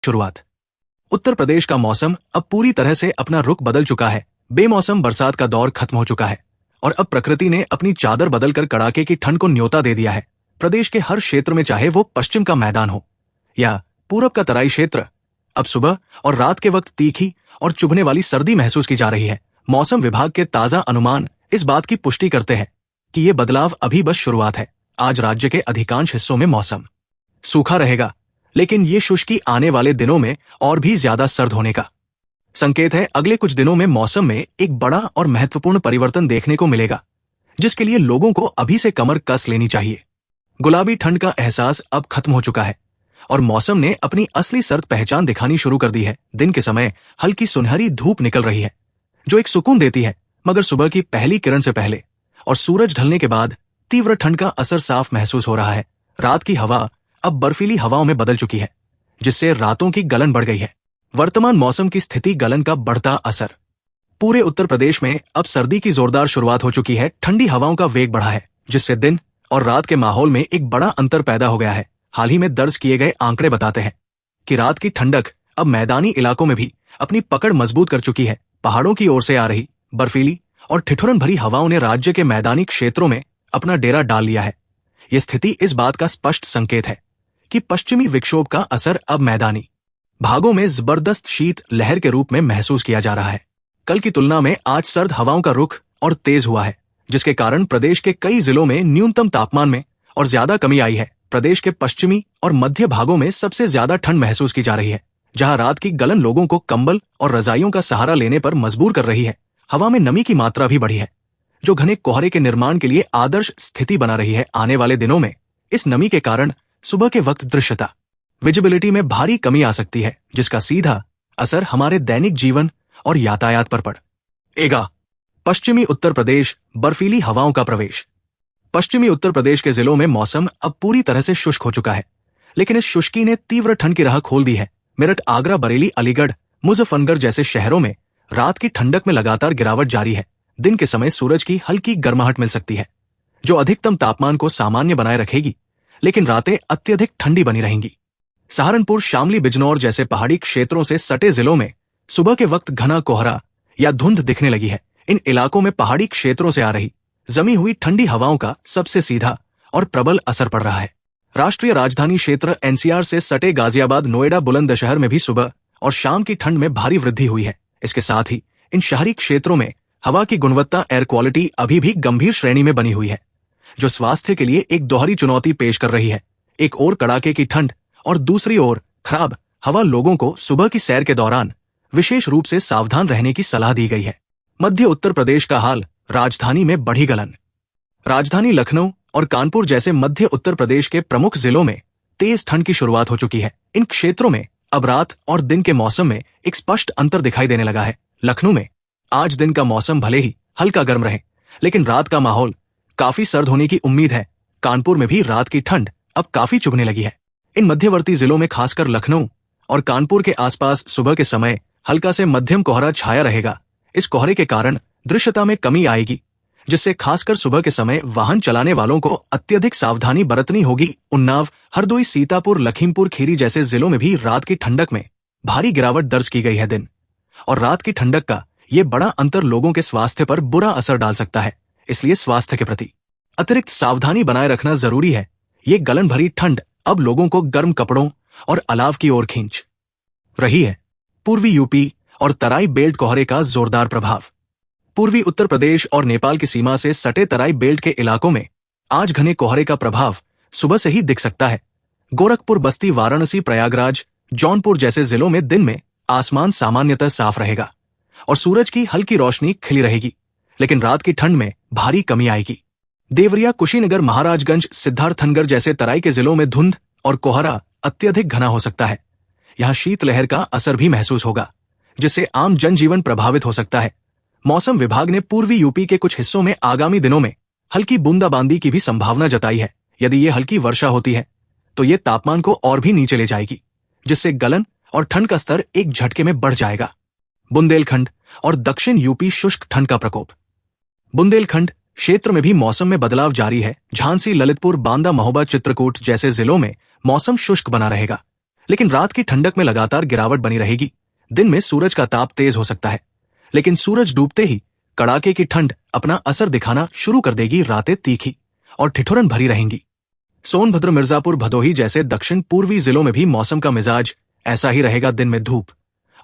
शुरुआत। उत्तर प्रदेश का मौसम अब पूरी तरह से अपना रुख बदल चुका है। बेमौसम बरसात का दौर खत्म हो चुका है और अब प्रकृति ने अपनी चादर बदलकर कड़ाके की ठंड को न्योता दे दिया है। प्रदेश के हर क्षेत्र में, चाहे वो पश्चिम का मैदान हो या पूरब का तराई क्षेत्र, अब सुबह और रात के वक्त तीखी और चुभने वाली सर्दी महसूस की जा रही है। मौसम विभाग के ताजा अनुमान इस बात की पुष्टि करते हैं कि ये बदलाव अभी बस शुरुआत है। आज राज्य के अधिकांश हिस्सों में मौसम सूखा रहेगा, लेकिन ये शुष्की आने वाले दिनों में और भी ज्यादा सर्द होने का संकेत है। अगले कुछ दिनों में मौसम में एक बड़ा और महत्वपूर्ण परिवर्तन देखने को मिलेगा, जिसके लिए लोगों को अभी से कमर कस लेनी चाहिए। गुलाबी ठंड का एहसास अब खत्म हो चुका है और मौसम ने अपनी असली सर्द पहचान दिखानी शुरू कर दी है। दिन के समय हल्की सुनहरी धूप निकल रही है, जो एक सुकून देती है, मगर सुबह की पहली किरण से पहले और सूरज ढलने के बाद तीव्र ठंड का असर साफ महसूस हो रहा है। रात की हवा अब बर्फीली हवाओं में बदल चुकी है, जिससे रातों की गलन बढ़ गई है। वर्तमान मौसम की स्थिति, गलन का बढ़ता असर। पूरे उत्तर प्रदेश में अब सर्दी की जोरदार शुरुआत हो चुकी है। ठंडी हवाओं का वेग बढ़ा है, जिससे दिन और रात के माहौल में एक बड़ा अंतर पैदा हो गया है। हाल ही में दर्ज किए गए आंकड़े बताते हैं कि रात की ठंडक अब मैदानी इलाकों में भी अपनी पकड़ मजबूत कर चुकी है। पहाड़ों की ओर से आ रही बर्फीली और ठिठुरन भरी हवाओं ने राज्य के मैदानी क्षेत्रों में अपना डेरा डाल लिया है। यह स्थिति इस बात का स्पष्ट संकेत है कि पश्चिमी विक्षोभ का असर अब मैदानी भागों में जबरदस्त शीत लहर के रूप में महसूस किया जा रहा है। कल की तुलना में आज सर्द हवाओं का रुख और तेज हुआ है, जिसके कारण प्रदेश के कई जिलों में न्यूनतम तापमान में और ज्यादा कमी आई है। प्रदेश के पश्चिमी और मध्य भागों में सबसे ज्यादा ठंड महसूस की जा रही है, जहां रात की गलन लोगों को कंबल और रजाइयों का सहारा लेने पर मजबूर कर रही है। हवा में नमी की मात्रा भी बढ़ी है, जो घने कोहरे के निर्माण के लिए आदर्श स्थिति बना रही है। आने वाले दिनों में इस नमी के कारण सुबह के वक्त दृश्यता विजिबिलिटी में भारी कमी आ सकती है, जिसका सीधा असर हमारे दैनिक जीवन और यातायात पर पड़ेगा। पश्चिमी उत्तर प्रदेश, बर्फीली हवाओं का प्रवेश। पश्चिमी उत्तर प्रदेश के जिलों में मौसम अब पूरी तरह से शुष्क हो चुका है, लेकिन इस शुष्की ने तीव्र ठंड की राह खोल दी है। मेरठ, आगरा, बरेली, अलीगढ़, मुजफ्फरनगर जैसे शहरों में रात की ठंडक में लगातार गिरावट जारी है। दिन के समय सूरज की हल्की गर्माहट मिल सकती है, जो अधिकतम तापमान को सामान्य बनाए रखेगी, लेकिन रातें अत्यधिक ठंडी बनी रहेंगी। सहारनपुर, शामली, बिजनौर जैसे पहाड़ी क्षेत्रों से सटे जिलों में सुबह के वक्त घना कोहरा या धुंध दिखने लगी है। इन इलाकों में पहाड़ी क्षेत्रों से आ रही जमी हुई ठंडी हवाओं का सबसे सीधा और प्रबल असर पड़ रहा है। राष्ट्रीय राजधानी क्षेत्र एनसीआर से सटे गाजियाबाद, नोएडा, बुलंदशहर में भी सुबह और शाम की ठंड में भारी वृद्धि हुई है। इसके साथ ही इन शहरी क्षेत्रों में हवा की गुणवत्ता, एयर क्वालिटी अभी भी गंभीर श्रेणी में बनी हुई है, जो स्वास्थ्य के लिए एक दोहरी चुनौती पेश कर रही है। एक ओर कड़ाके की ठंड और दूसरी ओर खराब हवा। लोगों को सुबह की सैर के दौरान विशेष रूप से सावधान रहने की सलाह दी गई है। मध्य उत्तर प्रदेश का हाल। राजधानी में बढ़ी गलन। राजधानी लखनऊ और कानपुर जैसे मध्य उत्तर प्रदेश के प्रमुख जिलों में तेज ठंड की शुरुआत हो चुकी है। इन क्षेत्रों में अब रात और दिन के मौसम में एक स्पष्ट अंतर दिखाई देने लगा है। लखनऊ में आज दिन का मौसम भले ही हल्का गर्म रहे, लेकिन रात का माहौल काफी सर्द होने की उम्मीद है। कानपुर में भी रात की ठंड अब काफी चुभने लगी है। इन मध्यवर्ती जिलों में, खासकर लखनऊ और कानपुर के आसपास, सुबह के समय हल्का से मध्यम कोहरा छाया रहेगा। इस कोहरे के कारण दृश्यता में कमी आएगी, जिससे खासकर सुबह के समय वाहन चलाने वालों को अत्यधिक सावधानी बरतनी होगी। उन्नाव, हरदोई, सीतापुर, लखीमपुर खीरी जैसे जिलों में भी रात की ठंडक में भारी गिरावट दर्ज की गई है। दिन और रात की ठंडक का ये बड़ा अंतर लोगों के स्वास्थ्य पर बुरा असर डाल सकता है, इसलिए स्वास्थ्य के प्रति अतिरिक्त सावधानी बनाए रखना जरूरी है। ये गलन भरी ठंड अब लोगों को गर्म कपड़ों और अलाव की ओर खींच रही है। पूर्वी यूपी और तराई बेल्ट कोहरे का जोरदार प्रभाव। पूर्वी उत्तर प्रदेश और नेपाल की सीमा से सटे तराई बेल्ट के इलाकों में आज घने कोहरे का प्रभाव सुबह से ही दिख सकता है। गोरखपुर, बस्ती, वाराणसी, प्रयागराज, जौनपुर जैसे जिलों में दिन में आसमान सामान्यतः साफ रहेगा और सूरज की हल्की रोशनी खिली रहेगी, लेकिन रात की ठंड में भारी कमी आएगी। देवरिया, कुशीनगर, महाराजगंज, सिद्धार्थनगर जैसे तराई के जिलों में धुंध और कोहरा अत्यधिक घना हो सकता है। यहाँ शीतलहर का असर भी महसूस होगा, जिससे आम जनजीवन प्रभावित हो सकता है। मौसम विभाग ने पूर्वी यूपी के कुछ हिस्सों में आगामी दिनों में हल्की बूंदाबांदी की भी संभावना जताई है। यदि ये हल्की वर्षा होती है तो ये तापमान को और भी नीचे ले जाएगी, जिससे गलन और ठंड का स्तर एक झटके में बढ़ जाएगा। बुंदेलखंड और दक्षिण यूपी शुष्क ठंड का प्रकोप। बुंदेलखंड क्षेत्र में भी मौसम में बदलाव जारी है। झांसी, ललितपुर, बांदा, महोबा, चित्रकूट जैसे जिलों में मौसम शुष्क बना रहेगा, लेकिन रात की ठंडक में लगातार गिरावट बनी रहेगी। दिन में सूरज का ताप तेज हो सकता है, लेकिन सूरज डूबते ही कड़ाके की ठंड अपना असर दिखाना शुरू कर देगी। रातें तीखी और ठिठुरन भरी रहेंगी। सोनभद्र, मिर्जापुर, भदोही जैसे दक्षिण पूर्वी जिलों में भी मौसम का मिजाज ऐसा ही रहेगा। दिन में धूप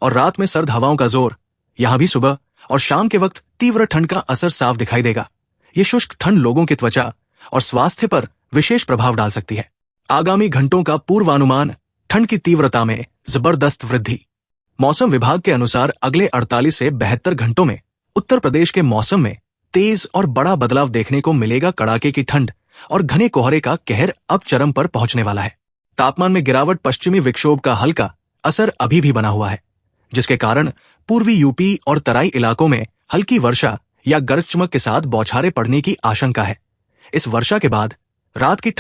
और रात में सर्द हवाओं का जोर। यहां भी सुबह और शाम के वक्त तीव्र ठंड का असर साफ दिखाई देगा। ये शुष्क ठंड लोगों की त्वचा और स्वास्थ्य पर विशेष प्रभाव डाल सकती है। आगामी घंटों का पूर्वानुमान। ठंड की तीव्रता में जबरदस्त वृद्धि। मौसम विभाग के अनुसार अगले 48 से 72 घंटों में उत्तर प्रदेश के मौसम में तेज और बड़ा बदलाव देखने को मिलेगा। कड़ाके की ठंड और घने कोहरे का कहर अब चरम पर पहुंचने वाला है। तापमान में गिरावट। पश्चिमी विक्षोभ का हल्का असर अभी भी बना हुआ है, जिसके कारण पूर्वी यूपी और तराई इलाकों में हल्की वर्षा या गरज चमक के साथ बौछारें पड़ने की आशंका है। इस वर्षा के बाद रात की